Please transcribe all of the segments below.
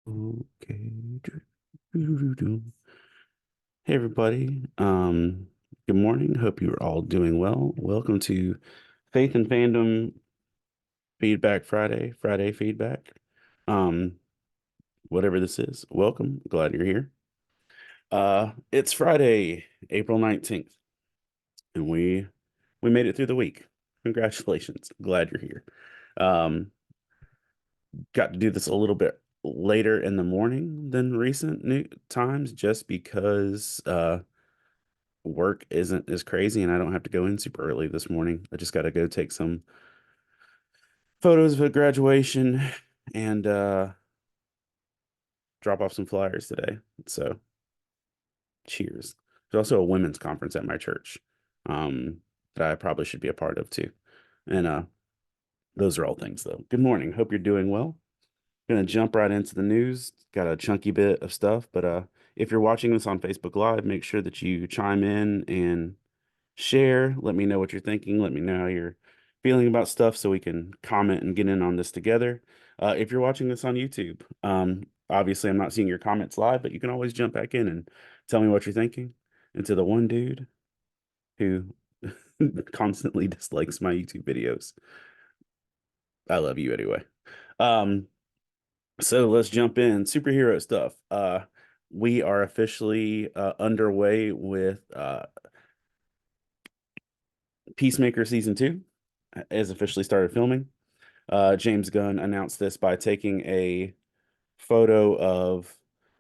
Okay. Hey everybody. Good morning. Hope you're all doing well. Welcome to Faith and Fandom Feedback Friday feedback. Um, Whatever this is, welcome. Glad you're here. It's Friday, April 19th, and we made it through the week. Congratulations. Glad you're here. Um, got to do this a little bit later in the morning than recent new times just because work isn't as crazy and I don't have to go in super early this morning. I just got to go take some photos of a graduation and drop off some flyers today. So, cheers. There's also a women's conference at my church that I probably should be a part of too. And those are all things though. Good morning. Hope you're doing well. Gonna jump right into the news. Got a chunky bit of stuff, but if you're watching this on Facebook Live, make sure that you chime in and share. Let me know what you're thinking. Let me know how you're feeling about stuff so we can comment and get in on this together. If you're watching this on YouTube, obviously I'm not seeing your comments live, but you can always jump back in and tell me what you're thinking. And to the one dude who constantly dislikes my YouTube videos, I love you anyway. Um, so let's jump in. Superhero stuff. We are officially underway with Peacemaker season two has officially started filming. James Gunn announced this by taking a photo of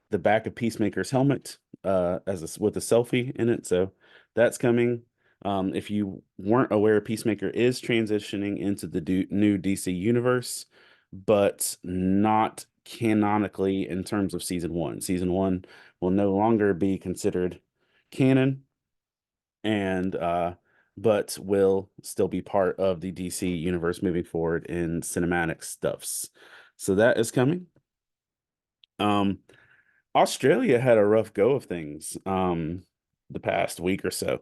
the back of Peacemaker's helmet with a selfie in it. So that's coming. If you weren't aware, Peacemaker is transitioning into the new DC universe, but not canonically in terms of season one. Season one will no longer be considered canon and but will still be part of the DC universe moving forward in cinematic stuffs. So that is coming. Um, Australia had a rough go of things the past week or so.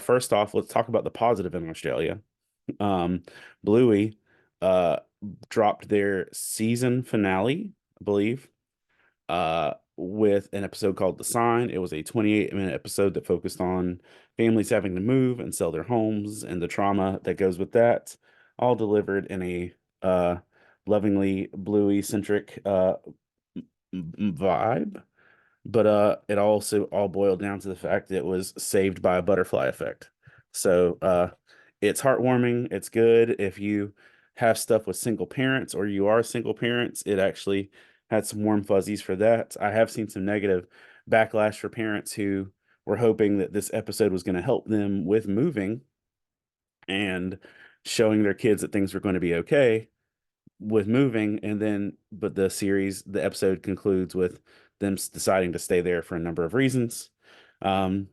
First off, let's talk about the positive in Australia. Um, Bluey uh dropped their season finale, I believe, with an episode called The Sign. It was a 28-minute episode that focused on families having to move and sell their homes and the trauma that goes with that, all delivered in a lovingly Bluey centric vibe. But it also all boiled down to the fact that it was saved by a butterfly effect. So it's heartwarming. It's good if you have stuff with single parents or you are single parents. It actually had some warm fuzzies for that. I have seen some negative backlash for parents who were hoping that this episode was going to help them with moving and showing their kids that things were going to be okay with moving. And then but the episode concludes with them deciding to stay there for a number of reasons. Um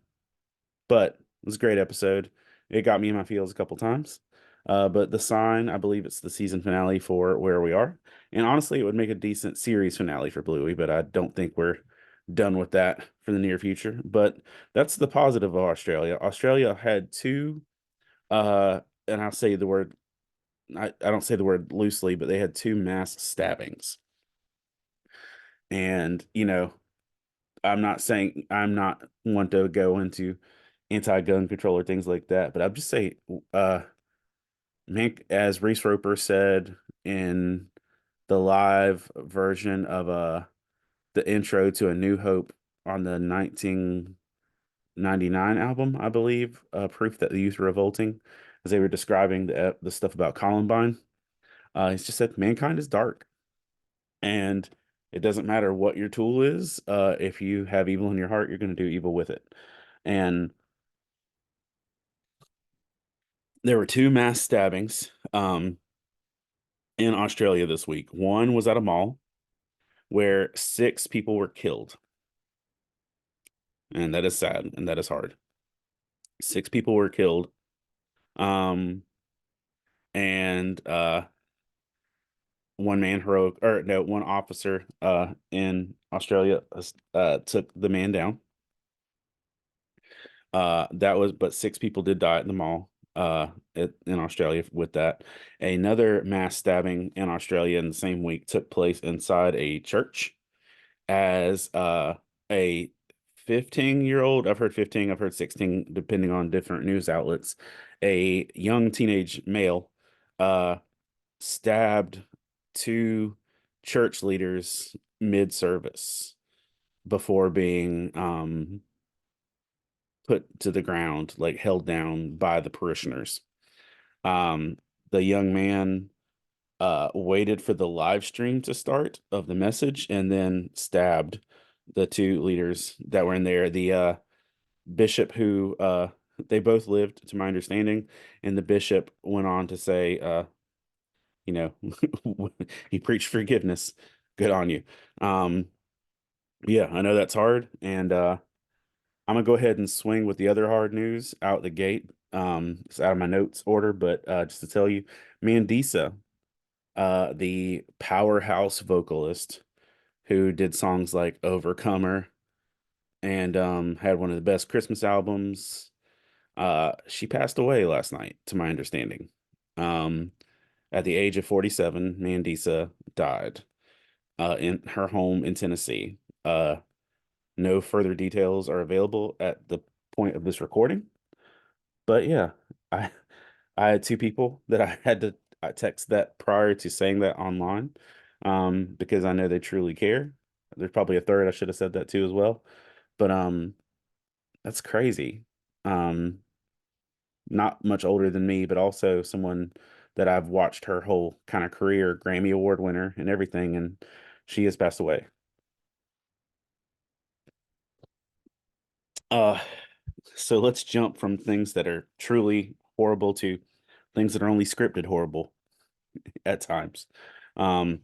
but it was a great episode. It got me in my feels a couple times. But The Sign, I believe it's the season finale for where we are, and honestly it would make a decent series finale for Bluey, but I don't think we're done with that for the near future. But that's the positive of Australia had two and I'll say the word, I don't say the word loosely, but they had two mass stabbings. And, I'm not one to go into anti-gun control or things like that, but I'll just say, uh, man, as Reese Roper said in the live version of the intro to A New Hope on the 1999 album, I believe, Proof That the Youth Are Revolting, as they were describing the stuff about Columbine. He's just said mankind is dark. And it doesn't matter what your tool is. If you have evil in your heart, you're going to do evil with it. And there were two mass stabbings in Australia this week. One was at a mall where six people were killed. And that is sad and that is hard. Six people were killed. Um, and one man heroic, or no, one officer in Australia took the man down. But six people did die at the mall in Australia with that. Another mass stabbing in Australia in the same week took place inside a church. as a 15-year-old. I've heard 15, I've heard 16, depending on different news outlets. A young teenage male uh stabbed two church leaders mid-service before being put to the ground, like held down by the parishioners. Um, the young man waited for the live stream to start of the message and then stabbed the two leaders that were in there. The bishop who they both lived, to my understanding, and the bishop went on to say, you know, he preached forgiveness. Good on you. Um, yeah, I know that's hard, and I'm gonna go ahead and swing with the other hard news out the gate. It's out of my notes order, but just to tell you, Mandisa, the powerhouse vocalist who did songs like Overcomer and had one of the best Christmas albums. She passed away last night, to my understanding. Um, at the age of 47, Mandisa died in her home in Tennessee. No further details are available at the point of this recording, but yeah, I I had two people that I had to text that prior to saying that online, because I know they truly care. There's probably a third I should have said that to as well, but that's crazy. Um, not much older than me, but also someone that I've watched her whole kind of career, Grammy Award winner and everything, and she has passed away. Uh, so let's jump from things that are truly horrible to things that are only scripted horrible at times. Um,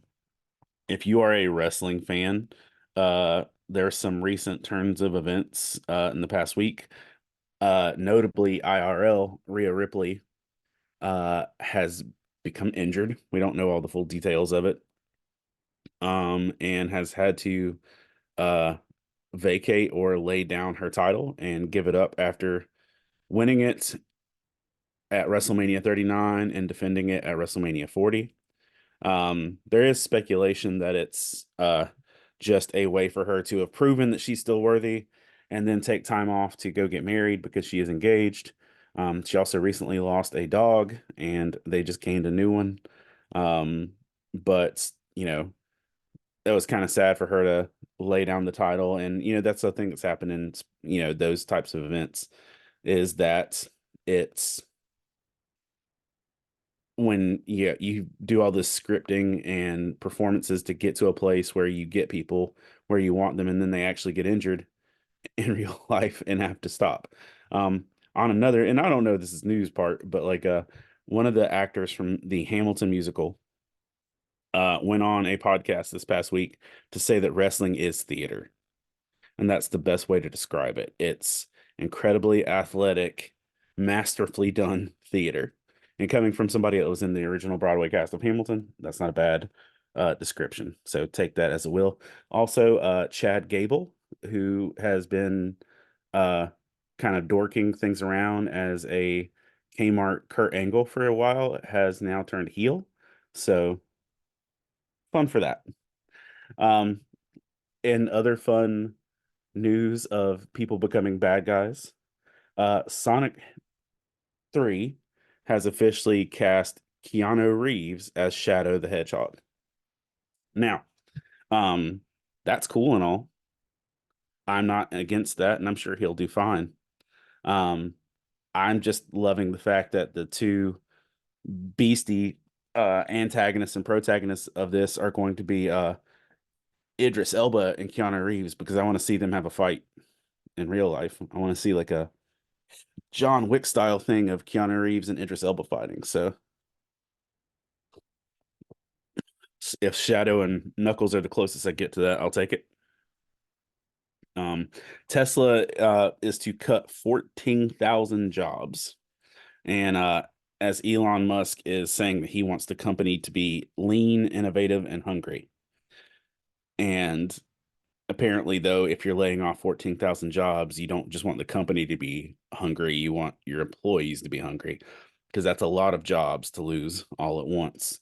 if you are a wrestling fan, there's some recent turns of events in the past week. Notably, IRL Rhea Ripley has become injured. We don't know all the full details of it, and has had to uh, vacate or lay down her title and give it up after winning it at WrestleMania 39 and defending it at WrestleMania 40. There is speculation that it's just a way for her to have proven that she's still worthy and then take time off to go get married because she is engaged. She also recently lost a dog and they just gained a new one. Um, but that was kind of sad for her to lay down the title. And that's the thing that's happened in those types of events, is that it's when you do all this scripting and performances to get to a place where you get people where you want them, and then they actually get injured in real life and have to stop. Um, on another, and I don't know if this is news part, but like one of the actors from the Hamilton musical went on a podcast this past week to say that wrestling is theater. And that's the best way to describe it. It's incredibly athletic, masterfully done theater. And coming from somebody that was in the original Broadway cast of Hamilton, that's not a bad description. So take that as a will. Also, Chad Gable, who has been uh, kind of dorking things around as a Kmart Kurt Angle for a while, has now turned heel. So fun for that. Um, and other fun news of people becoming bad guys. Sonic 3 has officially cast Keanu Reeves as Shadow the Hedgehog. Now, um, that's cool and all. I'm not against that, and I'm sure he'll do fine. Um, I'm just loving the fact that the two beastie antagonists and protagonists of this are going to be Idris Elba and Keanu Reeves, because I want to see them have a fight in real life. I want to see like a John Wick style thing of Keanu Reeves and Idris Elba fighting. So if Shadow and Knuckles are the closest I get to that, I'll take it. Um, Tesla is to cut 14,000 jobs. And as Elon Musk is saying that he wants the company to be lean, innovative, and hungry. And apparently, though, if you're laying off 14,000 jobs, you don't just want the company to be hungry, you want your employees to be hungry, because that's a lot of jobs to lose all at once.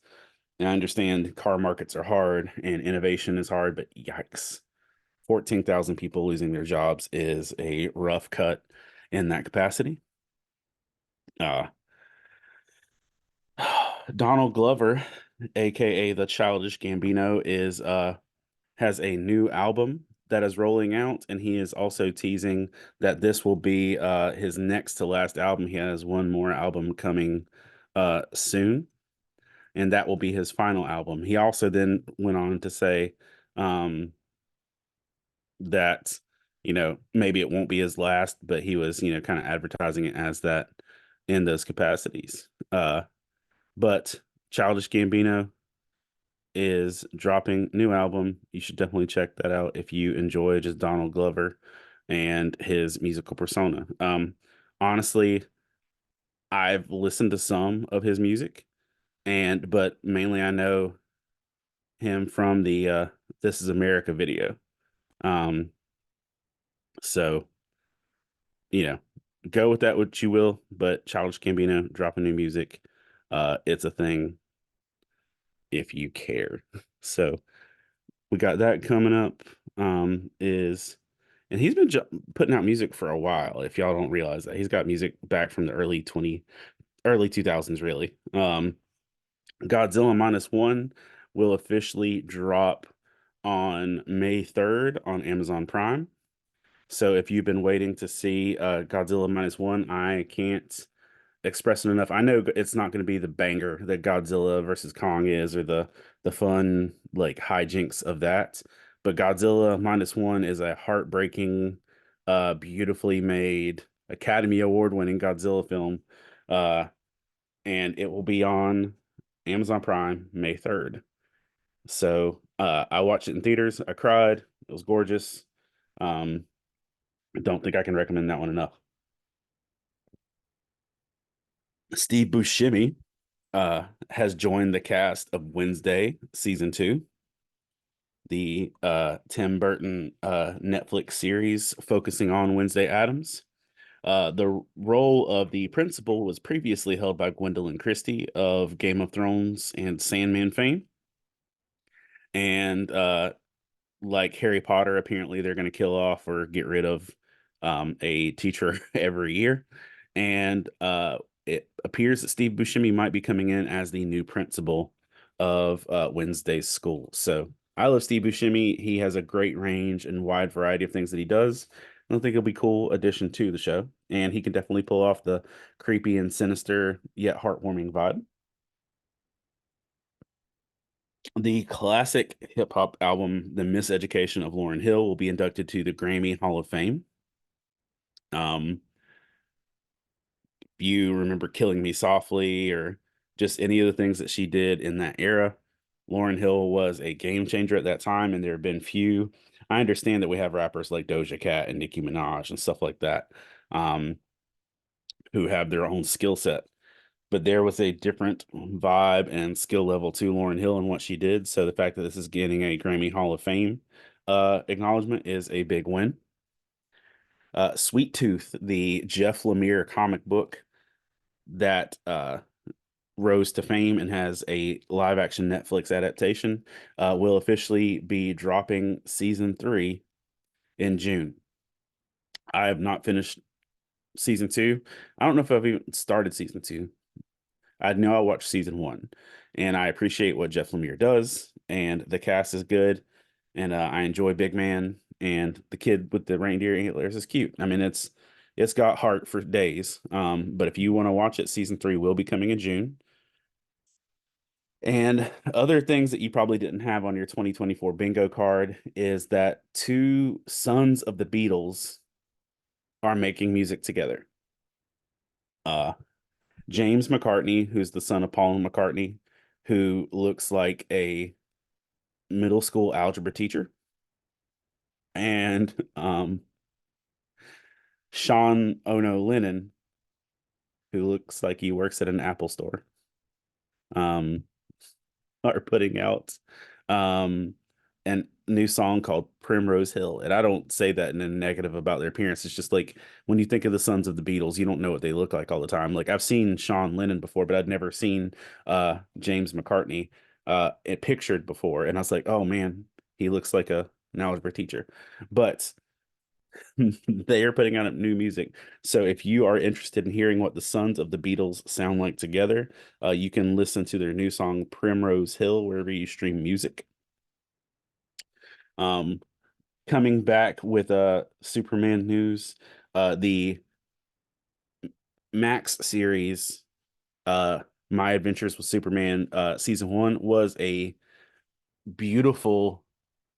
And I understand car markets are hard and innovation is hard, but yikes. 14,000 people losing their jobs is a rough cut in that capacity. Uh, Donald Glover, aka the Childish Gambino, is has a new album that is rolling out, and he is also teasing that this will be his next to last album. He has one more album coming soon, and that will be his final album. He also then went on to say um, that maybe it won't be his last, but he was kind of advertising it as that in those capacities. But Childish Gambino is dropping new album. You should definitely check that out if you enjoy just Donald Glover and his musical persona. Honestly, I've listened to some of his music, and but mainly I know him from the This Is America video. Um, so you know, go with that what you will, but Childish Gambino dropping new music, it's a thing if you care. So we got that coming up. Is and he's been putting out music for a while. If y'all don't realize that, he's got music back from the early 2000s, really. Godzilla Minus One will officially drop on May 3rd on Amazon Prime. So if you've been waiting to see Godzilla Minus One, I can't express it enough. I know it's not going to be the banger that Godzilla versus Kong is, or the fun like hijinks of that. But Godzilla Minus One is a heartbreaking, beautifully made, Academy Award winning Godzilla film. Uh, and it will be on Amazon Prime May 3rd. So I watched it in theaters. I cried. It was gorgeous. Um, I don't think I can recommend that one enough. Steve Buscemi has joined the cast of Wednesday season 2, the Tim Burton Netflix series focusing on Wednesday Addams. The role of the principal was previously held by Gwendolyn Christie of Game of Thrones and Sandman fame. And like Harry Potter, apparently they're going to kill off or get rid of a teacher every year. And it appears that Steve Buscemi might be coming in as the new principal of Wednesday's school. So I love Steve Buscemi. He has a great range and wide variety of things that he does. I don't think it'll be cool addition to the show. And he can definitely pull off the creepy and sinister yet heartwarming vibe. The classic hip hop album, The Miseducation of Lauryn Hill, will be inducted to the Grammy Hall of Fame. Um, if you remember Killing Me Softly or just any of the things that she did in that era, Lauryn Hill was a game changer at that time, and there have been few. I understand that we have rappers like Doja Cat and Nicki Minaj and stuff like that, um, who have their own skill set, but there was a different vibe and skill level to Lauryn Hill and what she did. So the fact that this is getting a Grammy Hall of Fame acknowledgement is a big win. Sweet Tooth, the Jeff Lemire comic book that rose to fame and has a live action Netflix adaptation, will officially be dropping season 3 in June. I have not finished season 2. I don't know if I've even started season 2. I know I watched season 1, and I appreciate what Jeff Lemire does, and the cast is good, and I enjoy Big Man, and the kid with the reindeer antlers is cute. I mean, it's got heart for days. But if you want to watch it, season 3 will be coming in June. And other things that you probably didn't have on your 2024 bingo card is that two sons of the Beatles are making music together. Uh, James McCartney, who's the son of Paul McCartney, who looks like a middle school algebra teacher, and Sean Ono Lennon, who looks like he works at an Apple store, um, are putting out um, a new song called Primrose Hill. And I don't say that in a negative about their appearance. It's just like when you think of the sons of the Beatles, you don't know what they look like all the time. Like I've seen Sean Lennon before, but I'd never seen James McCartney it pictured before. And I was like, oh man, he looks like a an algebra teacher, but they are putting out new music. So if you are interested in hearing what the sons of the Beatles sound like together, you can listen to their new song Primrose Hill wherever you stream music. Um, Coming back with Superman news, the Max series, My Adventures with Superman, season one was a beautiful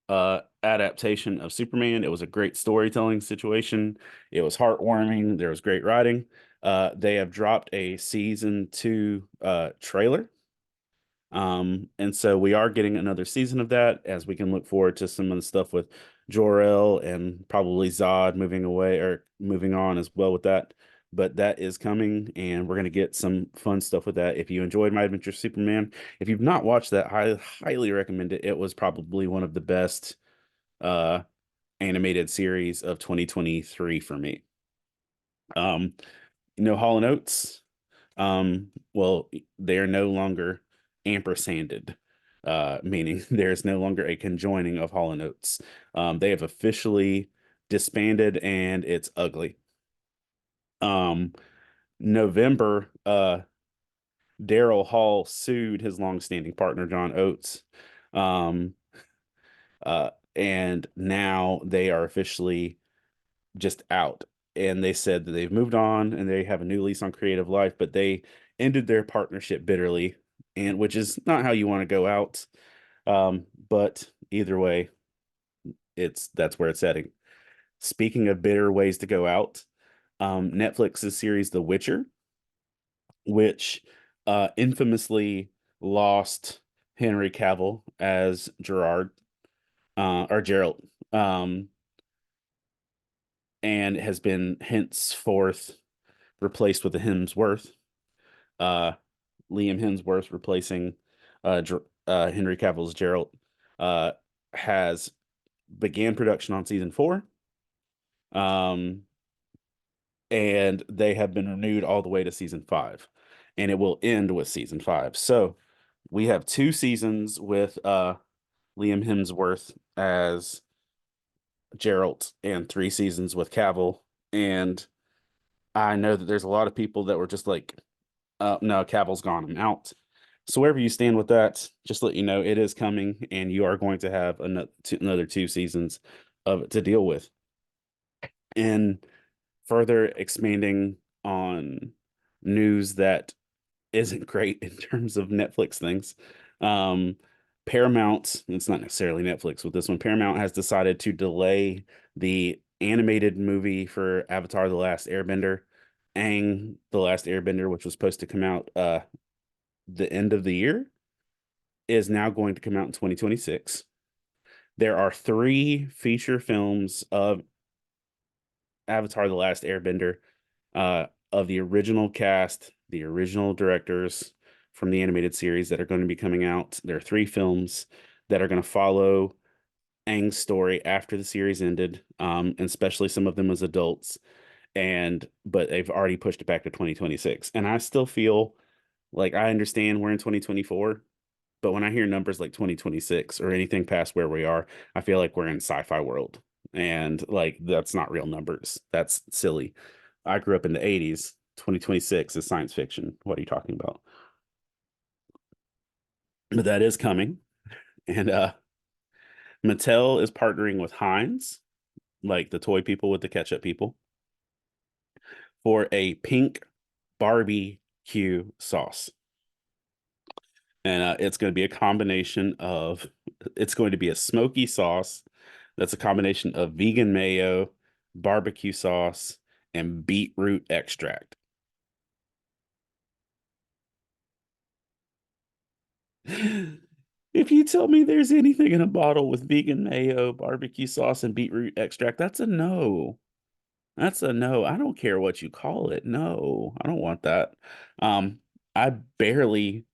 adaptation of Superman. It was a great storytelling situation. It was heartwarming. There was great writing. They have dropped a season two trailer. And so we are getting another season of that as we can look forward to some of the stuff with Jor-El and probably Zod moving away or moving on as well with that. But that is coming, and we're going to get some fun stuff with that. If you enjoyed My Adventure Superman, if you've not watched that, I highly recommend it. It was probably one of the best uh animated series of 2023 for me. Um, Hall and Oates. Well, they are no longer ampersanded, meaning there's no longer a conjoining of Hall and Oates. They have officially disbanded and it's ugly. Um, November, Daryl Hall sued his longstanding partner, John Oates. Um, and now they are officially just out. And they said that they've moved on and they have a new lease on creative life, but they ended their partnership bitterly, and which is not how you want to go out. But either way, that's where it's heading. Speaking of bitter ways to go out, Netflix's series The Witcher, which infamously lost Henry Cavill as Gerard or Geralt, um, and has been henceforth replaced with a Hemsworth. Uh, Liam Hemsworth replacing Henry Cavill's Geralt, uh, has began production on season four. Um, and they have been renewed all the way to season five, and it will end with season five. So we have two seasons with Liam Hemsworth as Geralt and three seasons with Cavill. And I know that there's a lot of people that were just like, no, Cavill's gone. I'm out. So wherever you stand with that, just let you know it is coming, and you are going to have another two seasons of it to deal with. And further expanding on news that isn't great in terms of Netflix things, um, Paramount, it's not necessarily Netflix with this one, Paramount has decided to delay the animated movie for Avatar: The Last Airbender, Aang: The Last Airbender, which was supposed to come out the end of the year, is now going to come out in 2026. There are three feature films of Avatar: The Last Airbender, of the original cast, the original directors from the animated series that are going to be coming out. There are three films that are going to follow Aang's story after the series ended, and especially some of them as adults. But they've already pushed it back to 2026. And I still feel like I understand we're in 2024, but when I hear numbers like 2026 or anything past where we are, I feel like we're in sci-fi world. And like that's not real numbers. That's silly. I grew up in the 80s. 2026 is science fiction. What are you talking about? But that is coming. And Mattel is partnering with Heinz, like the toy people with the ketchup people, for a pink barbecue sauce. And it's going to be a combination of, it's going to be a smoky sauce that's a combination of vegan mayo, barbecue sauce, and beetroot extract. If you tell me there's anything in a bottle with vegan mayo, barbecue sauce, and beetroot extract, that's a no. That's a no. I don't care what you call it. No, I don't want that. Um, I barely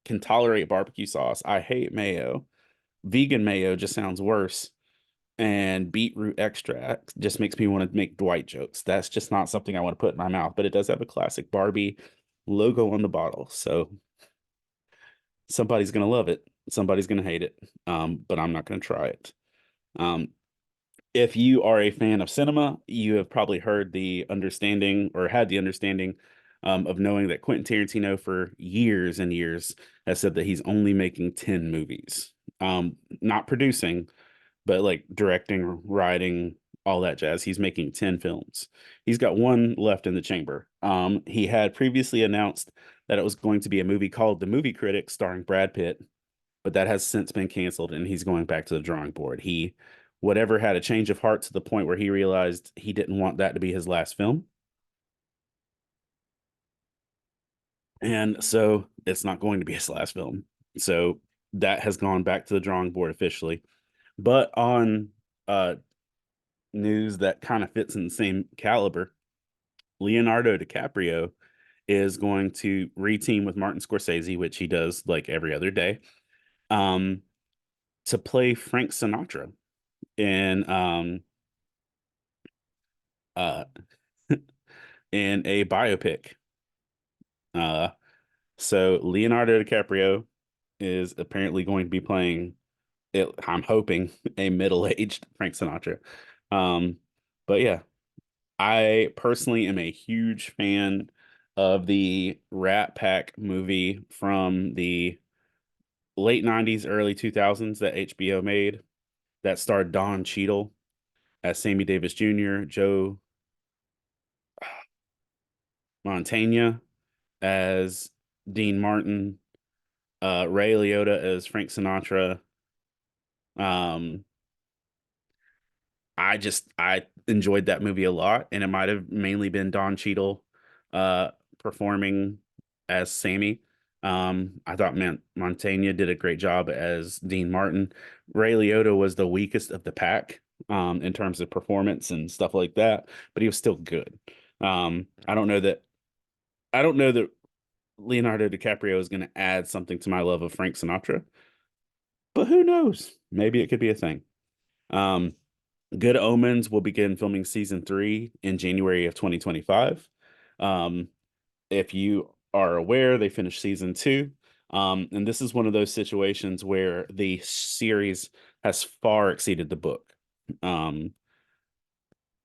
can tolerate barbecue sauce. I hate mayo. Vegan mayo just sounds worse. And beetroot extract just makes me want to make Dwight jokes. That's just not something I want to put in my mouth, but it does have a classic Barbie logo on the bottle. So somebody's going to love it. Somebody's going to hate it. But I'm not going to try it. Um, if you are a fan of cinema, you have probably heard the understanding or had the understanding of knowing that Quentin Tarantino for years and years has said that he's only making 10 movies. Not producing, but like directing, writing, all that jazz. He's making 10 films. He's got one left in the chamber. He had previously announced that it was going to be a movie called The Movie Critic starring Brad Pitt, but that has since been canceled and he's going back to the drawing board. He, whatever, had a change of heart to the point where he realized he didn't want that to be his last film. And so it's not going to be his last film. So that has gone back to the drawing board officially. But on uh, news that kind of fits in the same caliber, Leonardo DiCaprio is going to reteam with Martin Scorsese, which he does like every other day, um, to play Frank Sinatra in uh in a biopic. Uh, so Leonardo DiCaprio is apparently going to be playing it, I'm hoping, a middle-aged Frank Sinatra. Um, but yeah, I personally am a huge fan of the Rat Pack movie from the late 90s, early 2000s that HBO made that starred Don Cheadle as Sammy Davis Jr., Joe Montaigne as Dean Martin, Ray Liotta as Frank Sinatra. Um, I enjoyed that movie a lot, and it might have mainly been Don Cheadle uh performing as Sammy. I thought man Montaigne did a great job as Dean Martin. Ray Liotta was the weakest of the pack in terms of performance and stuff like that, but he was still good. I don't know that Leonardo DiCaprio is going to add something to my love of Frank Sinatra, but who knows? Maybe it could be a thing. Um, Good Omens will begin filming season three in January of 2025. Um, if you are aware, they finished season two. And this is one of those situations where the series has far exceeded the book. Um,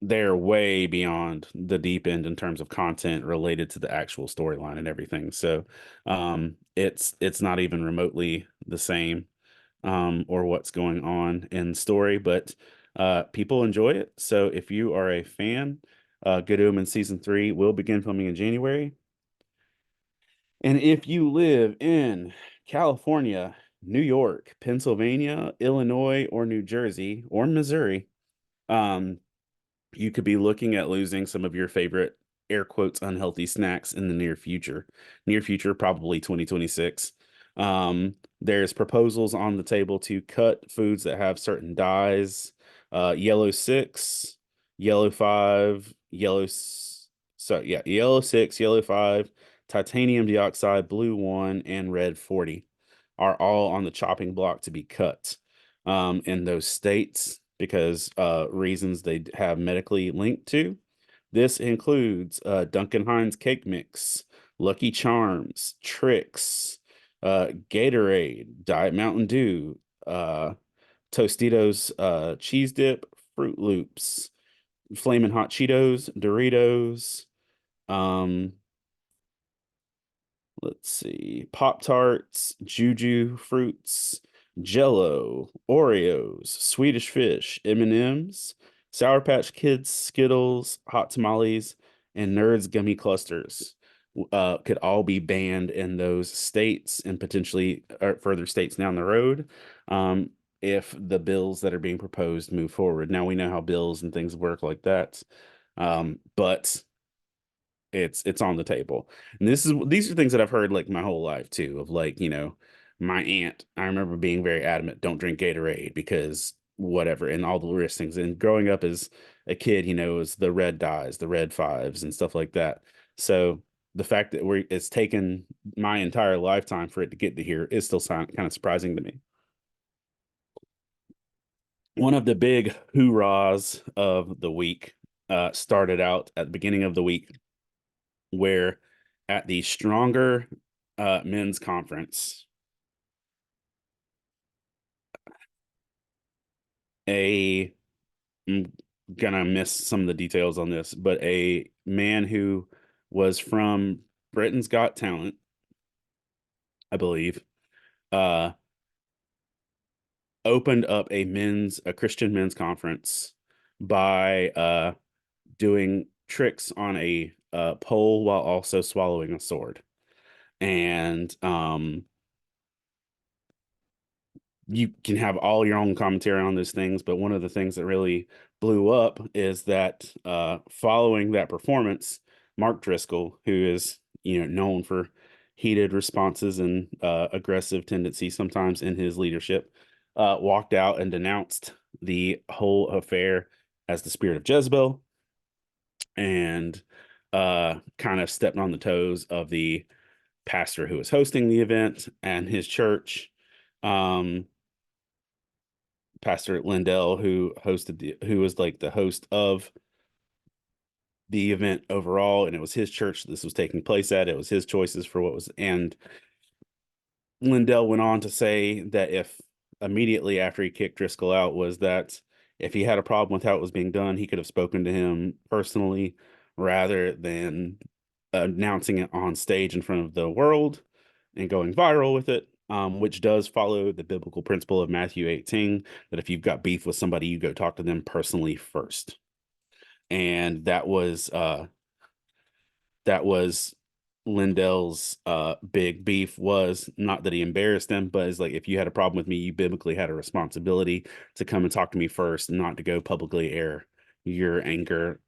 they're way beyond the deep end in terms of content related to the actual storyline and everything. So it's not even remotely the same or what's going on in story, but people enjoy it. So if you are a fan, Good Omens season three will begin filming in January. And if you live in California, New York, Pennsylvania, Illinois, or New Jersey or Missouri, um, you could be looking at losing some of your favorite air quotes unhealthy snacks in the near future. Near future, probably 2026. There's proposals on the table to cut foods that have certain dyes, yellow six, yellow five, yellow six, yellow five, titanium dioxide, blue one, and red 40 are all on the chopping block to be cut in those states because reasons they have medically linked to. This includes Duncan Hines cake mix, Lucky Charms, Trix, Gatorade, Diet Mountain Dew, Tostitos cheese dip, Fruit Loops, Flamin' Hot Cheetos, Doritos, um, let's see, Pop Tarts, Juju fruits, Jello, Oreos, Swedish Fish, M&Ms, Sour Patch Kids, Skittles, Hot Tamales, and Nerds gummy clusters could all be banned in those states and potentially further states down the road um, if the bills that are being proposed move forward. Now we know how bills and things work like that, but it's on the table. And these are things that I've heard like my whole life too, of like, my aunt, I remember being very adamant, don't drink Gatorade because whatever, and all the risk things. And growing up as a kid, is the red dyes, the red fives and stuff like that. So the fact that it's taken my entire lifetime for it to get to here is still kind of surprising to me. One of the big hoorahs of the week started out at the beginning of the week where at the Stronger men's conference, a I'm gonna miss some of the details on this, but a man who was from Britain's Got Talent, I believe, uh, opened up a Christian men's conference by doing tricks on a pole while also swallowing a sword. And you can have all your own commentary on those things, but one of the things that really blew up is that following that performance, Mark Driscoll, who is known for heated responses and aggressive tendencies sometimes in his leadership, walked out and denounced the whole affair as the spirit of Jezebel and kind of stepped on the toes of the pastor who was hosting the event and his church. Um, Pastor Lindell, who was like the host of the event overall, and it was his church this was taking place at. It was his choices for what was, and Lindell went on to say that if immediately after he kicked Driscoll out was that if he had a problem with how it was being done, he could have spoken to him personally rather than announcing it on stage in front of the world and going viral with it, which does follow the biblical principle of Matthew 18, that if you've got beef with somebody, you go talk to them personally first. And that was Lindell's big beef, was not that he embarrassed them, but is like, if you had a problem with me, you biblically had a responsibility to come and talk to me first, not to go publicly air your anger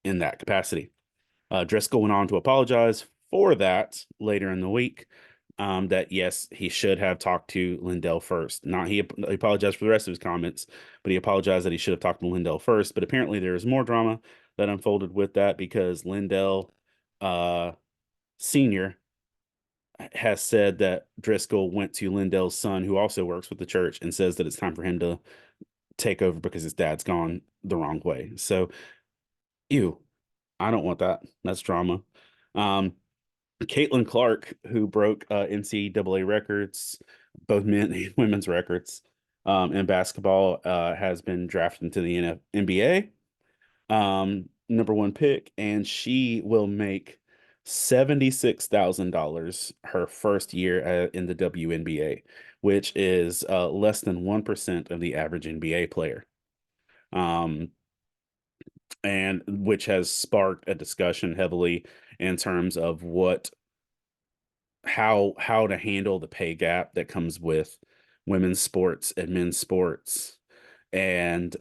in that capacity. Driscoll went on to apologize for that later in the week. That yes, he should have talked to Lindell first. Not he apologized for the rest of his comments, but he apologized that he should have talked to Lindell first. But apparently there was more drama that unfolded with that because Lindell uh Senior has said that Driscoll went to Lindell's son, who also works with the church, and says that it's time for him to take over because his dad's gone the wrong way. So, ew, I don't want that. That's drama. Um, Caitlin Clark, who broke NCAA records, both men and women's records, in basketball, has been drafted into the NBA, number one pick, and she will make $76,000 her first year in the WNBA, which is less than 1% of the average NBA player. Um, and which has sparked a discussion heavily in terms of how to handle the pay gap that comes with women's sports and men's sports, and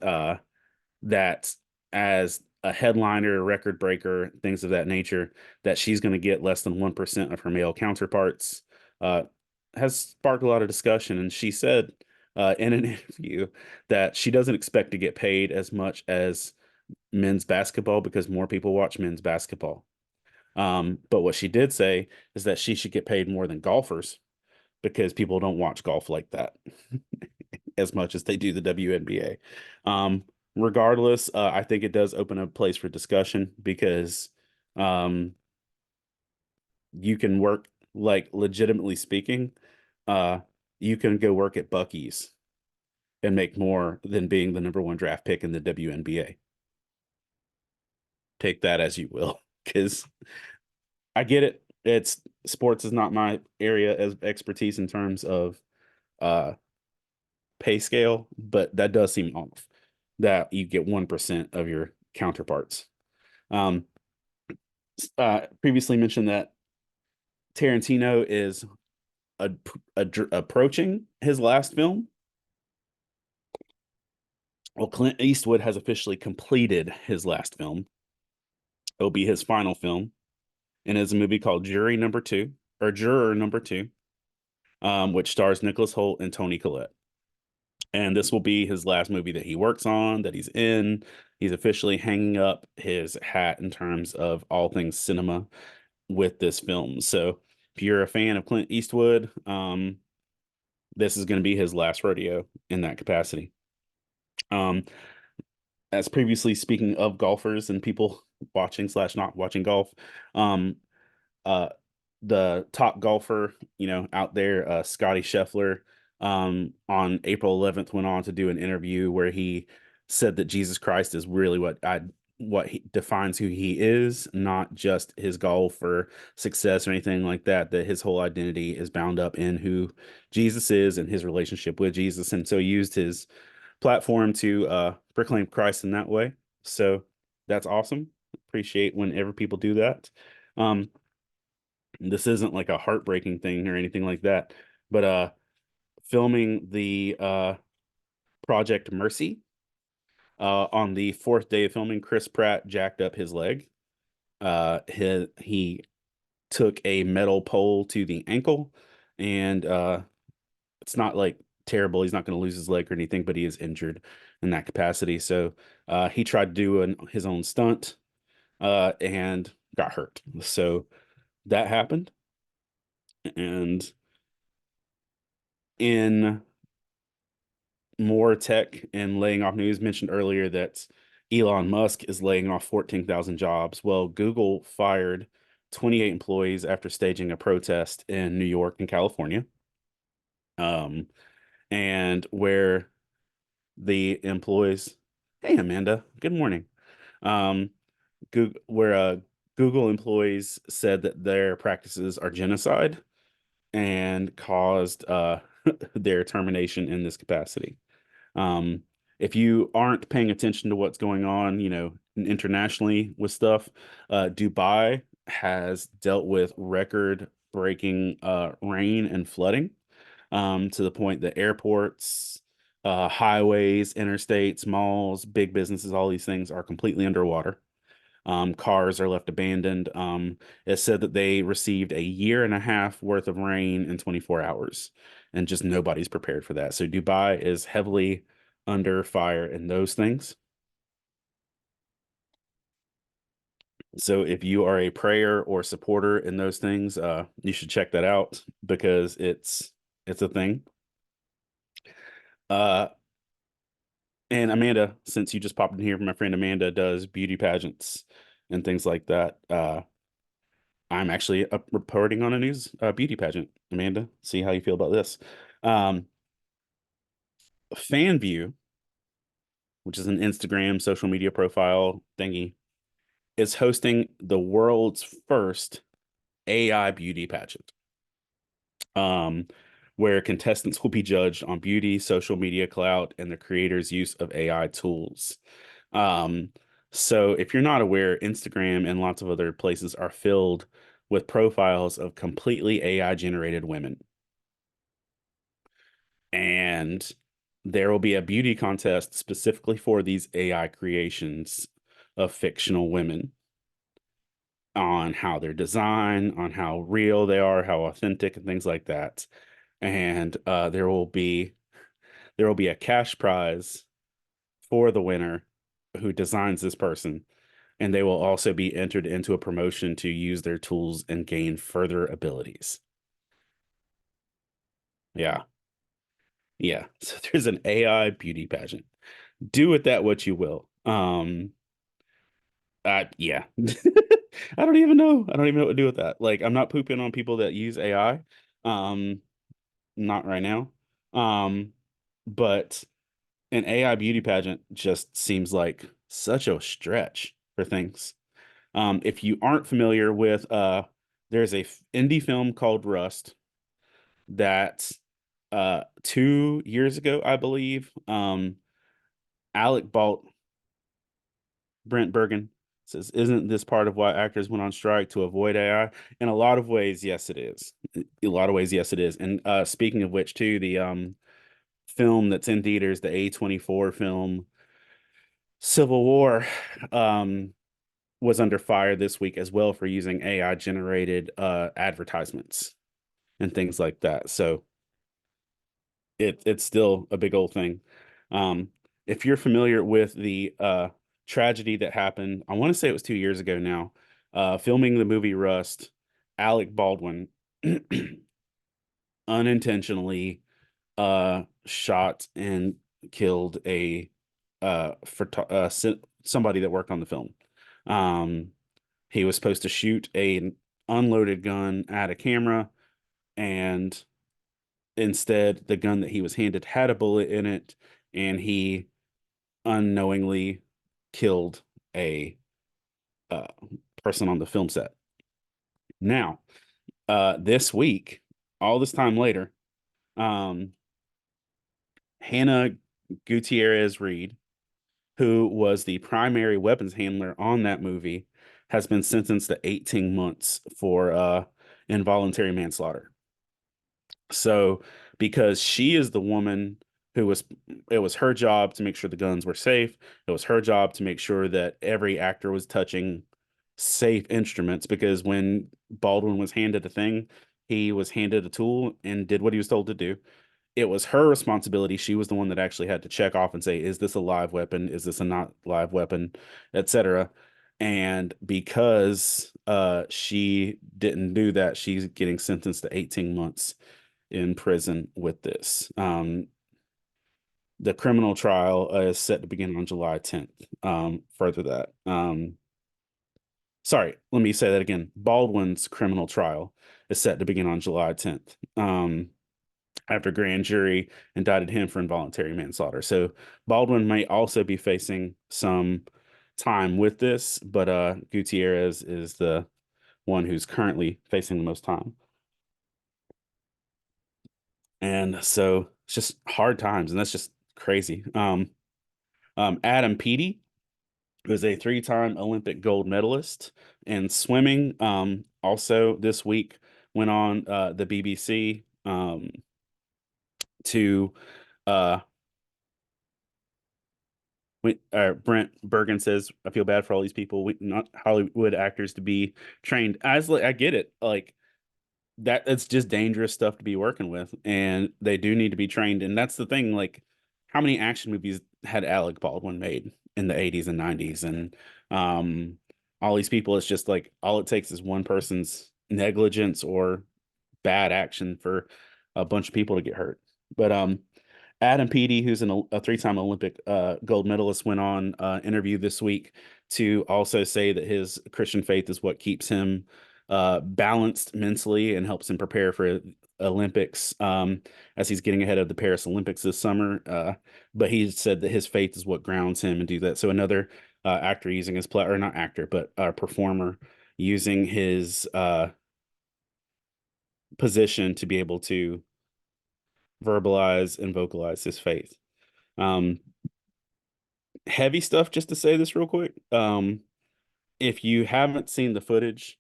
that as a headliner, record breaker, things of that nature, that she's going to get less than 1% of her male counterparts, uh, has sparked a lot of discussion. And she said in an interview that she doesn't expect to get paid as much as men's basketball because more people watch men's basketball. But what she did say is that she should get paid more than golfers because people don't watch golf like that as much as they do the WNBA. Regardless, I think it does open a place for discussion because um, you can work, like legitimately speaking, uh, you can go work at Buc-ee's and make more than being the number one draft pick in the WNBA. Take that as you will, because I get it. It's sports is not my area of expertise in terms of uh pay scale, but that does seem off that you get 1% of your counterparts. Um Previously mentioned that Tarantino is approaching his last film. Well, Clint Eastwood has officially completed his last film. It'll be his final film, and it's a movie called Juror Number Two, which stars Nicholas Hoult and Toni Collette. And this will be his last movie that he works on, that he's in. He's officially hanging up his hat in terms of all things cinema with this film. So if you're a fan of Clint Eastwood, this is going to be his last rodeo in that capacity. Um, as previously speaking of golfers and people watching slash not watching golf, um, uh, the top golfer, out there, Scotty Scheffler, on April 11th went on to do an interview where he said that Jesus Christ is really what he defines who he is, not just his goal for success or anything like that, that his whole identity is bound up in who Jesus is and his relationship with Jesus. And so he used his platform to proclaim Christ in that way. So that's awesome. Appreciate whenever people do that. Um, this isn't like a heartbreaking thing or anything like that, but filming the Project Mercy on the fourth day of filming, Chris Pratt jacked up his leg. He took a metal pole to the ankle, and it's not like terrible. He's not going to lose his leg or anything, but he is injured in that capacity. So he tried to do his own stunt and got hurt. So that happened. And in more tech and laying off news, mentioned earlier that Elon Musk is laying off 14,000 jobs. Well, Google fired 28 employees after staging a protest in New York and California. Um, and where the employees, hey Amanda, good morning. Um, Google employees said that their practices are genocide and caused their termination in this capacity. Um, if you aren't paying attention to what's going on, internationally with stuff, Dubai has dealt with record-breaking rain and flooding, to the point that airports, highways, interstates, malls, big businesses, all these things are completely underwater. Cars are left abandoned. It said that they received a year and a half worth of rain in 24 hours, and just nobody's prepared for that. So Dubai is heavily under fire in those things. So if you are a prayer or supporter in those things, you should check that out because it's a thing. Uh, and Amanda, since you just popped in here, my friend Amanda does beauty pageants and things like that. I'm actually reporting on a news beauty pageant. Amanda, see how you feel about this. Um, FanView, which is an Instagram social media profile thingy, is hosting the world's first AI beauty pageant, um, where contestants will be judged on beauty, social media clout, and the creator's use of AI tools. Um, so if you're not aware, Instagram and lots of other places are filled with profiles of completely AI generated women. And there will be a beauty contest specifically for these AI creations of fictional women on how they're designed, on how real they are, how authentic, and things like that. And there will be a cash prize for the winner who designs this person, and they will also be entered into a promotion to use their tools and gain further abilities. Yeah. Yeah. So there's an AI beauty pageant. Do with that what you will. Yeah. I don't even know. I don't even know what to do with that. Like, I'm not pooping on people that use AI. Um, not right now. Um, but an AI beauty pageant just seems like such a stretch for things. If you aren't familiar with there's a indie film called Rust that 2 years ago, I believe, Alec Balt Brent Bergen says, "Isn't this part of why actors went on strike to avoid AI?" In a lot of ways, yes, it is. In a lot of ways, yes, it is. And speaking of which, too, the film that's in theaters, the A24 film Civil War, um, was under fire this week as well for using AI generated advertisements and things like that. So it's still a big old thing. Um, if you're familiar with the tragedy that happened, I want to say it was 2 years ago now, filming the movie Rust, Alec Baldwin unintentionally shot and killed a somebody that worked on the film. Um, he was supposed to shoot a unloaded gun at a camera, and instead, the gun that he was handed had a bullet in it, and he unknowingly killed a uh, person on the film set. Now, this week, all this time later, um, Hannah Gutierrez Reed, who was the primary weapons handler on that movie, has been sentenced to 18 months for involuntary manslaughter. So, because she is the woman who was, it was her job to make sure the guns were safe. It was her job to make sure that every actor was touching safe instruments. Because when Baldwin was handed a thing, he was handed a tool and did what he was told to do. It was her responsibility. She was the one that actually had to check off and say, is this a live weapon? Is this a not live weapon, etc. And because she didn't do that, she's getting sentenced to 18 months in prison with this. The criminal trial is set to begin on July 10th. Further that. Sorry, let me say that again. Baldwin's criminal trial is set to begin on July 10th. After grand jury indicted him for involuntary manslaughter. So Baldwin may also be facing some time with this, but Gutierrez is the one who's currently facing the most time. And so it's just hard times, and that's just crazy. Adam Peaty was a three-time Olympic gold medalist in swimming. Also this week went on the BBC to uh Brent Bergen says, I feel bad for all these people, not Hollywood actors to be trained. I get it. Like that, it's just dangerous stuff to be working with, and they do need to be trained. And that's the thing. Like, how many action movies had Alec Baldwin made in the 80s and 90s? And um, all these people, it's just like all it takes is one person's negligence or bad action for a bunch of people to get hurt. But Adam Peaty, who's a three-time Olympic gold medalist, went on interview this week to also say that his Christian faith is what keeps him balanced mentally and helps him prepare for Olympics as he's getting ahead of the Paris Olympics this summer. But he said that his faith is what grounds him and do that. So another actor using his or not actor, but performer using his position to be able to verbalize and vocalize his faith. Um, Heavy stuff, just to say this real quick. If you haven't seen the footage,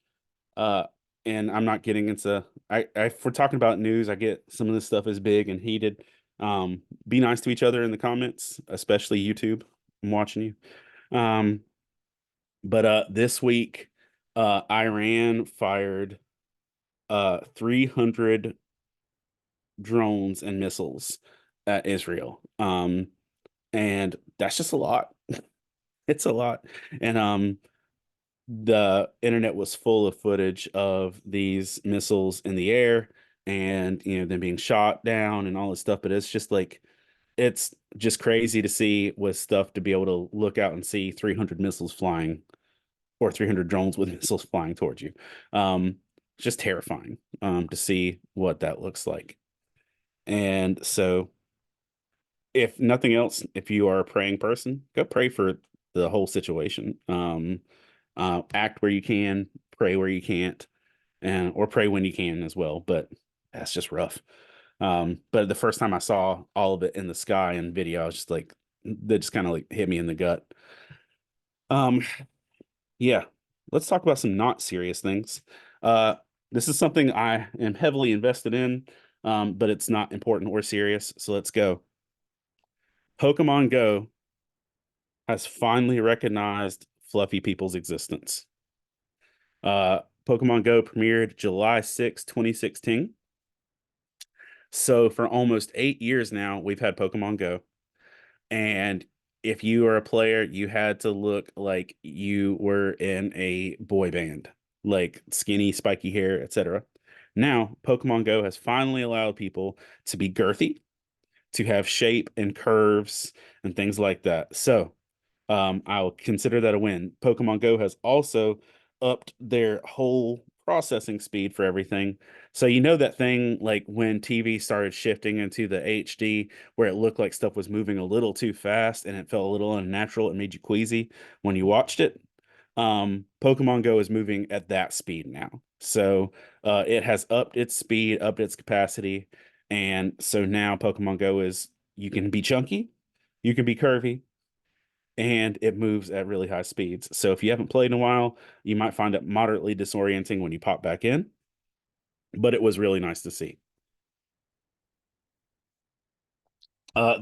uh, and I'm not getting into, if we're talking about news, I get some of this stuff is big and heated. Be nice to each other in the comments, especially YouTube. I'm watching you. But this week, Iran fired 300 drones and missiles at Israel. And that's just a lot. It's a lot. And the internet was full of footage of these missiles in the air and them being shot down and all this stuff. But it's just like it's just crazy to see with stuff to be able to look out and see 300 missiles flying or 300 drones with missiles flying towards you. It's just terrifying to see what that looks like. And so if nothing else, if you are a praying person, go pray for the whole situation. Act where you can, pray where you can't, and or pray when you can as well. But that's just rough. But the first time I saw all of it in the sky and video, I was just like, that just kind of like hit me in the gut. Um, yeah, let's talk about some not serious things. Uh, this is something I am heavily invested in, but it's not important or serious. So let's go. Pokemon Go has finally recognized fluffy people's existence. Pokemon Go premiered July 6, 2016. So for almost 8 years now, we've had Pokemon Go. And if you are a player, you had to look like you were in a boy band, like skinny, spiky hair, etc. Now, Pokemon Go has finally allowed people to be girthy, to have shape and curves and things like that. So I'll consider that a win. Pokemon Go has also upped their whole processing speed for everything. So you know that thing like when TV started shifting into the HD where it looked like stuff was moving a little too fast and it felt a little unnatural, it made you queasy when you watched it. Pokemon Go is moving at that speed now. So it has upped its speed, upped its capacity, and so now Pokemon Go is you can be chunky, you can be curvy, and it moves at really high speeds. So if you haven't played in a while, you might find it moderately disorienting when you pop back in, but it was really nice to see.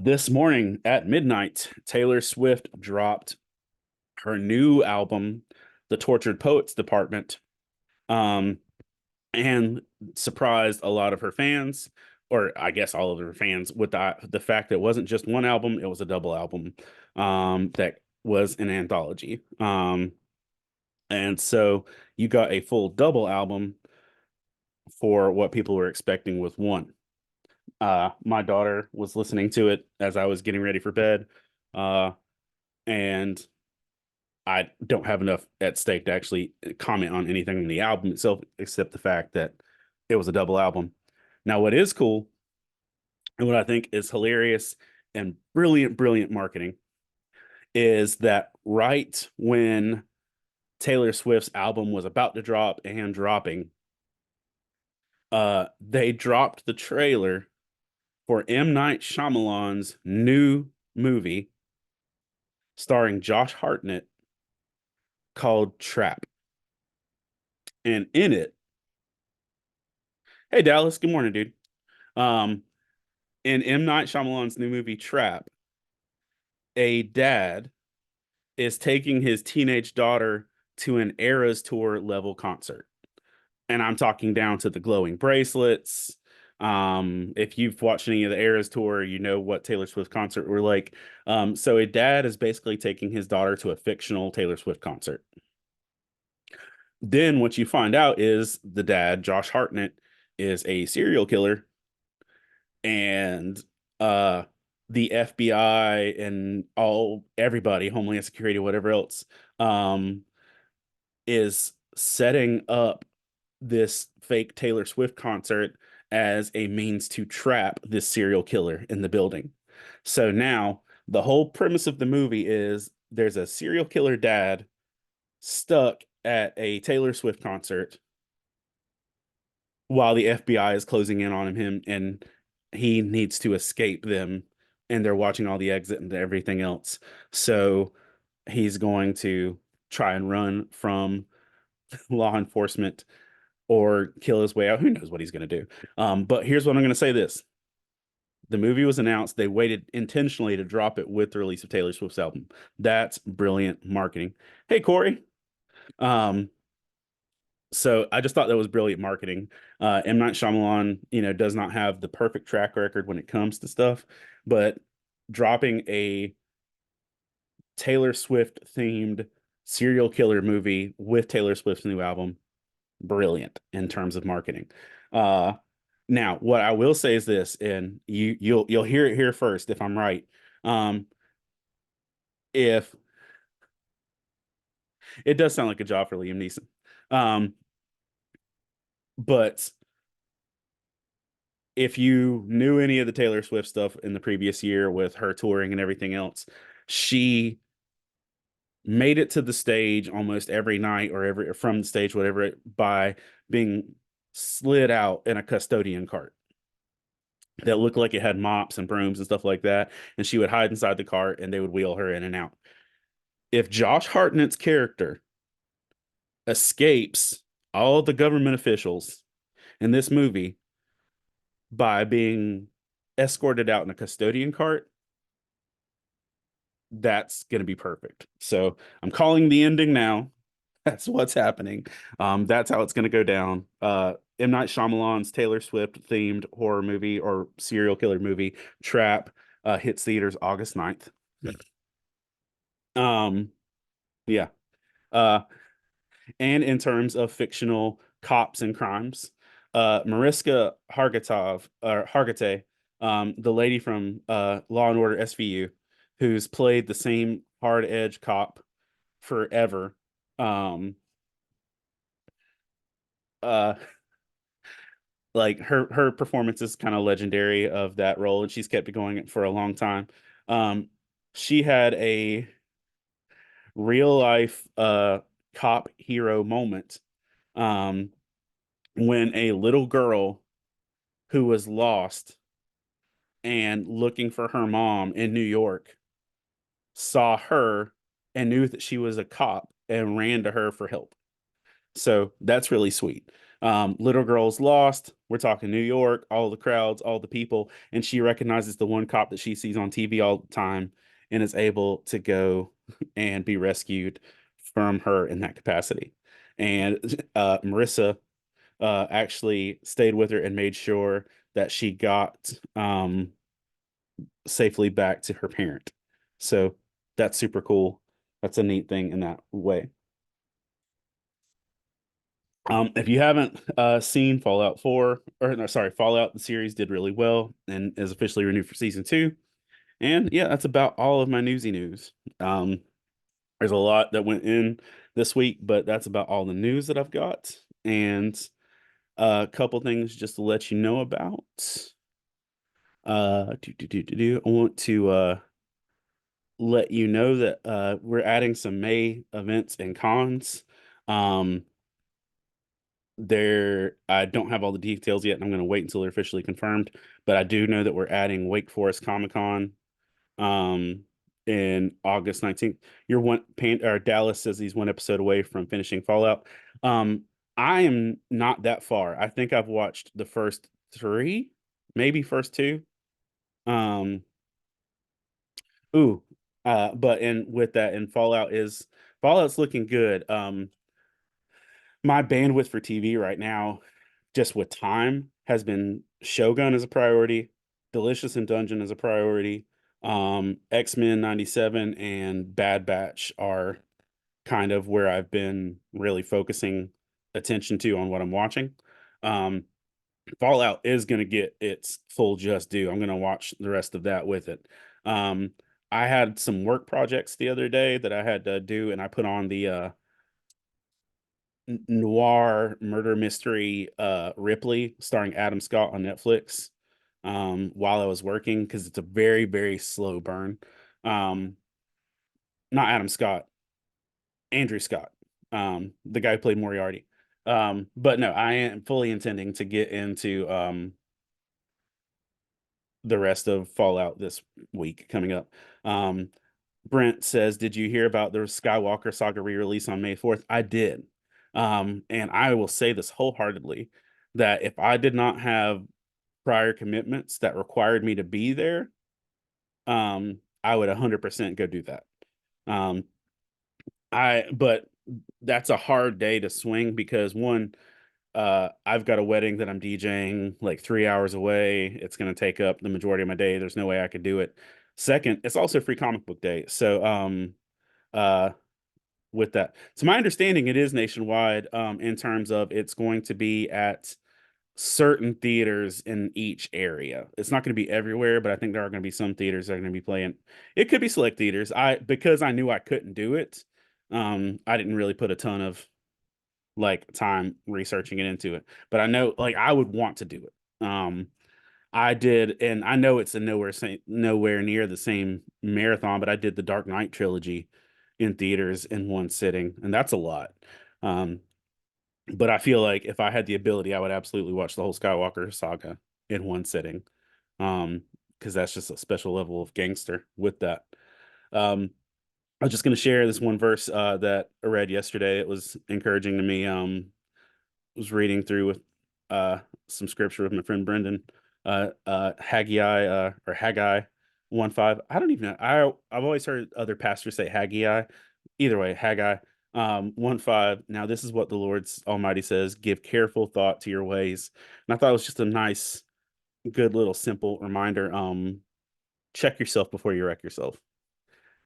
This morning at midnight, Taylor Swift dropped her new album, The Tortured Poets Department, um, and surprised a lot of her fans, or I guess all of her fans, with the fact that it wasn't just one album, it was a double album that was an anthology. And so you got a full double album for what people were expecting with one. My daughter was listening to it as I was getting ready for bed, uh, and I don't have enough at stake to actually comment on anything on the album itself, except the fact that it was a double album. Now, what is cool and what I think is hilarious and brilliant, brilliant marketing is that right when Taylor Swift's album was about to drop and dropping, they dropped the trailer for M. Night Shyamalan's new movie starring Josh Hartnett called Trap. And in it, hey Dallas, good morning, dude. Um, in M. Night Shyamalan's new movie Trap, a dad is taking his teenage daughter to an Eras Tour level concert. And I'm talking down to the glowing bracelets. If you've watched any of the Eras Tour, you know what Taylor Swift concert were like. So a dad is basically taking his daughter to a fictional Taylor Swift concert. Then what you find out is the dad, Josh Hartnett, is a serial killer, and uh the FBI and everybody, Homeland Security, whatever else, um, is setting up this fake Taylor Swift concert as a means to trap this serial killer in the building. So now the whole premise of the movie is there's a serial killer dad stuck at a Taylor Swift concert while the FBI is closing in on him and he needs to escape them and they're watching all the exit and everything else. So he's going to try and run from law enforcement or kill his way out. Who knows what he's going to do? But here's what I'm going to say this. The movie was announced. They waited intentionally to drop it with the release of Taylor Swift's album. That's brilliant marketing. Hey, Corey. Um, so I just thought that was brilliant marketing. M. Night Shyamalan, does not have the perfect track record when it comes to stuff, but dropping a Taylor Swift themed serial killer movie with Taylor Swift's new album, brilliant in terms of marketing. Uh, Now, what I will say is this, and you'll hear it here first if I'm right. If it does sound like a job for Liam Neeson, um, but if you knew any of the Taylor Swift stuff in the previous year with her touring and everything else, she made it to the stage almost every night or every from the stage, whatever, by being slid out in a custodian cart that looked like it had mops and brooms and stuff like that. And she would hide inside the cart and they would wheel her in and out. If Josh Hartnett's character escapes all the government officials in this movie by being escorted out in a custodian cart, that's going to be perfect. So I'm calling the ending now. That's what's happening. That's how it's going to go down. M. Night Shyamalan's Taylor Swift themed horror movie or serial killer movie, Trap, hits theaters August 9th. Um, yeah. Uh, and in terms of fictional cops and crimes, Mariska Hargitay, the lady from Law and Order SVU, who's played the same hard edge cop forever. Um, uh like her performance is kind of legendary of that role, and she's kept it going for a long time. Um, she had a real life cop hero moment um when a little girl who was lost and looking for her mom in New York saw her and knew that she was a cop and ran to her for help. So that's really sweet. Little girl's lost. We're talking New York, all the crowds, all the people, and she recognizes the one cop that she sees on TV all the time and is able to go and be rescued from her in that capacity. And Marissa actually stayed with her and made sure that she got safely back to her parent. So that's super cool. That's a neat thing in that way. If you haven't seen Fallout 4, or no, sorry, Fallout, the series did really well and is officially renewed for season two. And yeah, that's about all of my newsy news. There's a lot that went in this week, but that's about all the news that I've got. And a couple things just to let you know about. I want to let you know that we're adding some May events and cons. Um, I don't have all the details yet, and I'm going to wait until they're officially confirmed. But I do know that we're adding Wake Forest Comic Con um in August 19th. You're one Pan or Dallas says he's one episode away from finishing Fallout. Um, I am not that far. I think I've watched the first three, maybe first two. Um, ooh, but and with that, and Fallout's looking good. My bandwidth for TV right now, just with time, has been Shogun as a priority, Delicious in Dungeon as a priority, X-Men 97 and Bad Batch are kind of where I've been really focusing attention to on what I'm watching. Um, Fallout is going to get its full just due. I'm going to watch the rest of that with it. Um, I had some work projects the other day that I had to do, and I put on the noir murder mystery Ripley starring Adam Scott on Netflix while I was working because it's a very, very slow burn. Um, not Adam Scott, Andrew Scott, the guy who played Moriarty. But no, I am fully intending to get into the rest of Fallout this week coming up. Um, Brent says, "Did you hear about the Skywalker Saga re-release on May 4th?" I did. And I will say this wholeheartedly that if I did not have prior commitments that required me to be there, I would 100% go do that. Um, but that's a hard day to swing because one, I've got a wedding that I'm DJing like 3 hours away. It's going to take up the majority of my day. There's no way I could do it. Second, it's also free comic book day. So, uh, with that, to my understanding, it is nationwide, in terms of it's going to be at certain theaters in each area. It's not going to be everywhere, but I think there are going to be some theaters that are going to be playing. It could be select theaters. Because I knew I couldn't do it, I didn't really put a ton of like time researching it into it. But I know like I would want to do it. I did, and I know it's a nowhere near the same marathon, but I did the Dark Knight trilogy in theaters in one sitting, and that's a lot. Um, but I feel like if I had the ability, I would absolutely watch the whole Skywalker saga in one sitting. Um, because that's just a special level of gangster with that. Um, I was just going to share this one verse that I read yesterday. It was encouraging to me. Was reading through with uh some scripture with my friend Brendan. Haggai or Haggai 1:5. I don't even know. I've always heard other pastors say Haggai. Either way, Haggai 1:5. Now this is what the Lord's Almighty says: give careful thought to your ways. And I thought it was just a nice, good little simple reminder. Check yourself before you wreck yourself.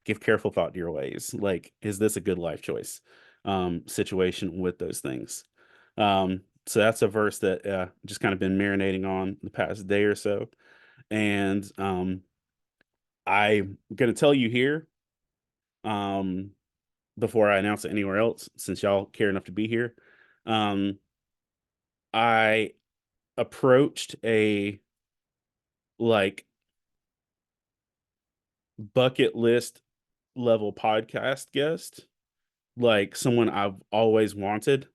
Give careful thought to your ways. Like, is this a good life choice? Situation with those things. So that's a verse that just kind of been marinating on the past day or so. And I'm gonna tell you here, um, before I announce it anywhere else, since y'all care enough to be here. Um, I approached a like bucket list level podcast guest, like someone I've always wanted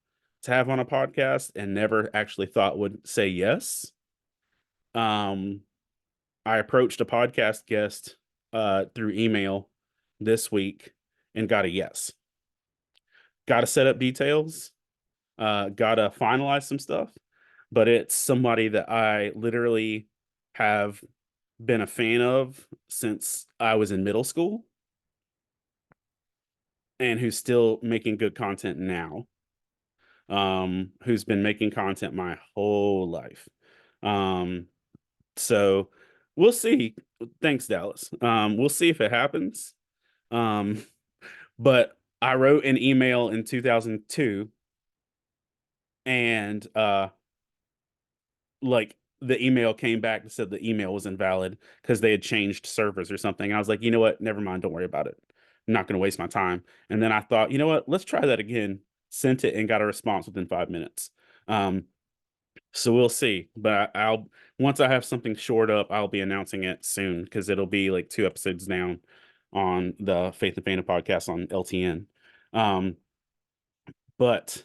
to have on a podcast and never actually thought would say yes. Um, I approached a podcast guest through email this week and got a yes. Got to set up details, got to finalize some stuff, but it's somebody that I literally have been a fan of since I was in middle school and who's still making good content now. Who's been making content my whole life. Um, so we'll see. Thanks, Dallas. We'll see if it happens. Um, but I wrote an email in 2002 and like the email came back and said the email was invalid because they had changed servers or something. I was like, you know what? Never mind. Don't worry about it. I'm not going to waste my time. And then I thought, you know what? Let's try that again. Sent it and got a response within 5 minutes. Um, So we'll see. But I'll once I have something shored up, I'll be announcing it soon because it'll be like 2 episodes down on the Faith and Fandom podcast on LTN. But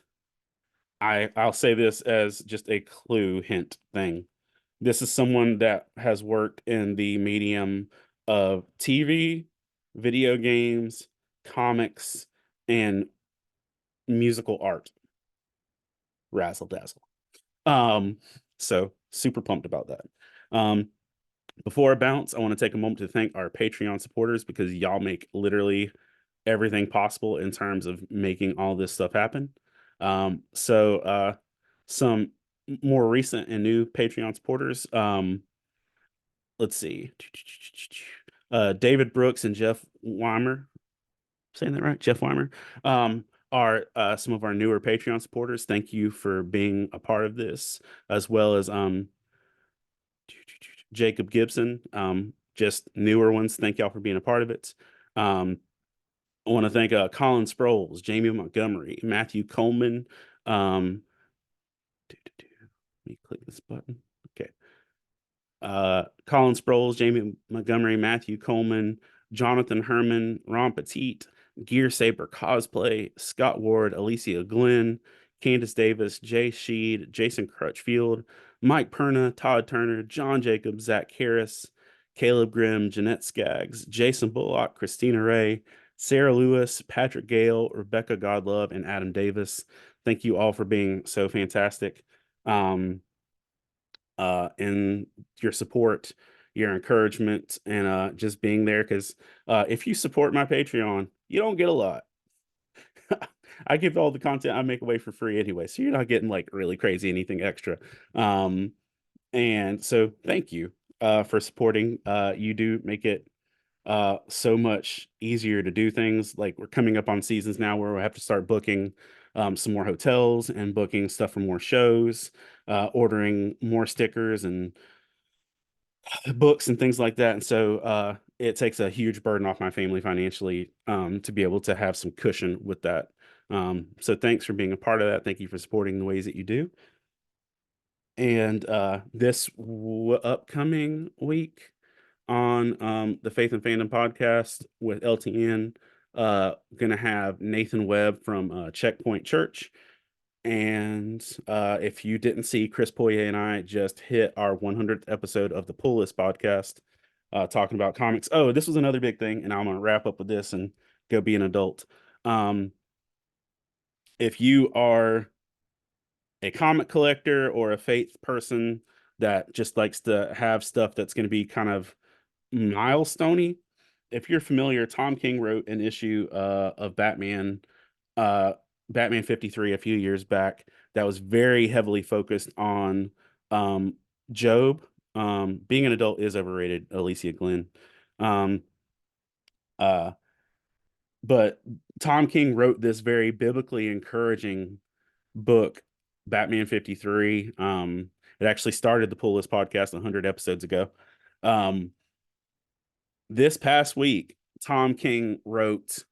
I'll say this as just a clue hint thing. This is someone that has worked in the medium of TV, video games, comics, and musical art. Razzle dazzle. Um, so super pumped about that. Um, Before I bounce, I want to take a moment to thank our Patreon supporters because y'all make literally everything possible in terms of making all this stuff happen. Some more recent and new Patreon supporters. Let's see. David Brooks and Jeff Weimer. Saying that right? Jeff Weimer. Are some of our newer Patreon supporters. Thank you for being a part of this, as well as Jacob Gibson, just newer ones. Thank y'all for being a part of it. I want to thank Colin Sproles, Jamie Montgomery, Matthew Coleman. Let me click this button. Okay. Colin Sproles, Jamie Montgomery, Matthew Coleman, Jonathan Herman, Ron Petit, Gear Saber Cosplay, Scott Ward, Alicia Glenn, Candace Davis, Jay Sheed, Jason Crutchfield, Mike Perna, Todd Turner, John Jacobs, Zach Harris, Caleb Grimm, Jeanette Skaggs, Jason Bullock, Christina Ray, Sarah Lewis, Patrick Gale, Rebecca Godlove, and Adam Davis. Thank you all for being so fantastic. And your support, your encouragement, and just being there. Because if you support my Patreon, you don't get a lot. I give all the content I make away for free anyway, so you're not getting like really crazy anything extra. Um, and so thank you for supporting. You do make it so much easier to do things. Like we're coming up on seasons now where we have to start booking some more hotels and booking stuff for more shows, ordering more stickers and books and things like that. And so it takes a huge burden off my family financially to be able to have some cushion with that. So thanks for being a part of that. Thank you for supporting the ways that you do. And this upcoming week on the Faith and Fandom podcast with LTN, gonna have Nathan Webb from Checkpoint Church. And if you didn't see, Chris Poirier and I just hit our 100th episode of the Pull List podcast, talking about comics. Oh, this was another big thing, and I'm gonna wrap up with this and go be an adult. Um, if you are a comic collector or a faith person that just likes to have stuff that's going to be kind of milestoney, if you're familiar, Tom King wrote an issue of Batman, uh, Batman 53 a few years back that was very heavily focused on um, Job. Being an adult is overrated, Alicia Glenn. Um, uh, but Tom King wrote this very biblically encouraging book, Batman 53. It actually started the Pull List podcast 100 episodes ago. Um, this past week, Tom King wrote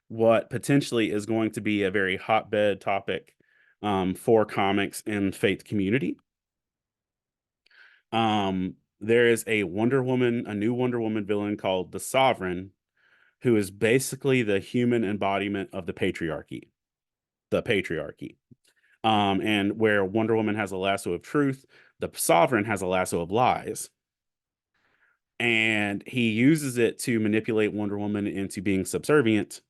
what potentially is going to be a very hotbed topic for comics and faith community. There is a new Wonder Woman villain called the Sovereign, who is basically the human embodiment of the patriarchy. The patriarchy. And where Wonder Woman has a lasso of truth, the Sovereign has a lasso of lies. And he uses it to manipulate Wonder Woman into being subservient.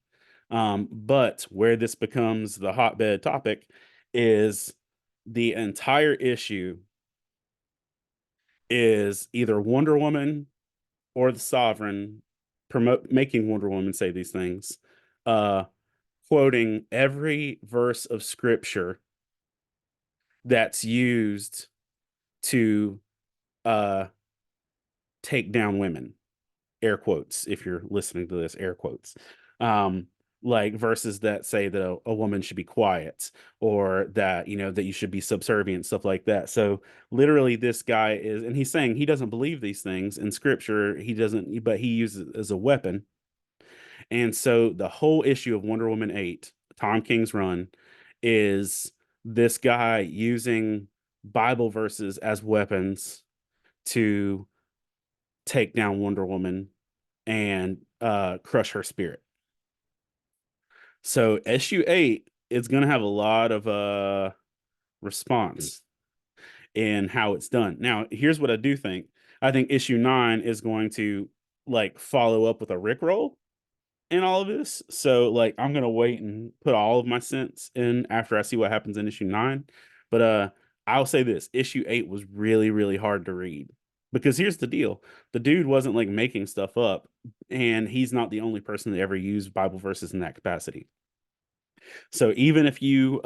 But where this becomes the hotbed topic is the entire issue is either Wonder Woman or the Sovereign making Wonder Woman say these things, uh, quoting every verse of scripture that's used to uh, take down women. Air quotes, if you're listening to this, air quotes. Um, like verses that say that a woman should be quiet, or that, that you should be subservient, stuff like that. So literally this guy is, and he's saying he doesn't believe these things in scripture. He doesn't, but he uses it as a weapon. And so the whole issue of Wonder Woman 8, Tom King's run, is this guy using Bible verses as weapons to take down Wonder Woman and crush her spirit. So issue 8 is going to have a lot of response in how it's done. Now, here's what I do think. I think issue 9 is going to like follow up with a Rickroll in all of this. So like I'm gonna wait and put all of my cents in after I see what happens in issue 9. But I'll say this, issue 8 was really, really hard to read. Because here's the deal. The dude wasn't like making stuff up, and he's not the only person that ever used Bible verses in that capacity. So even if you're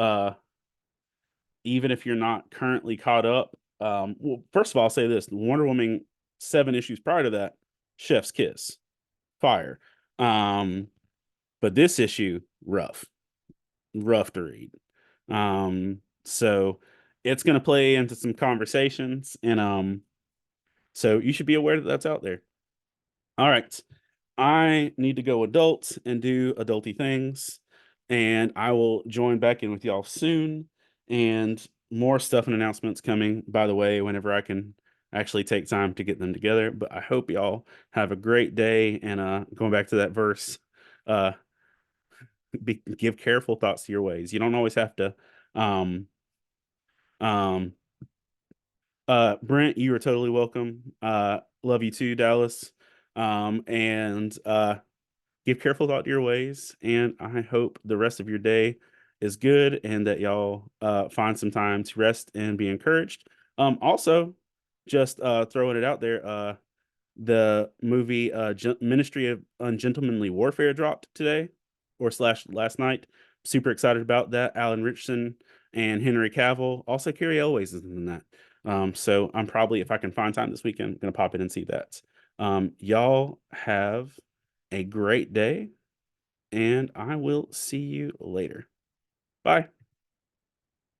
not currently caught up, well, first of all, I'll say this, Wonder Woman 7 issues prior to that, chef's kiss. Fire. But this issue, rough to read. So it's going to play into some conversations, and so you should be aware that that's out there. All right, I need to go adult and do adulty things, and I will join back in with y'all soon. And more stuff and announcements coming, by the way, whenever I can actually take time to get them together. But I hope y'all have a great day. And going back to that verse, uh, give careful thoughts to your ways. You don't always have to. Um, um, Brent, you are totally welcome. Love you too, Dallas. And give careful thought to your ways. And I hope the rest of your day is good and that y'all find some time to rest and be encouraged. Also, just throwing it out there, the movie Ministry of Ungentlemanly Warfare dropped today or slash last night. Super excited about that. Alan Richardson and Henry Cavill. Also, Carrie Elways is in that. So I'm probably, if I can find time this weekend, going to pop in and see that. Y'all have a great day, and I will see you later. Bye.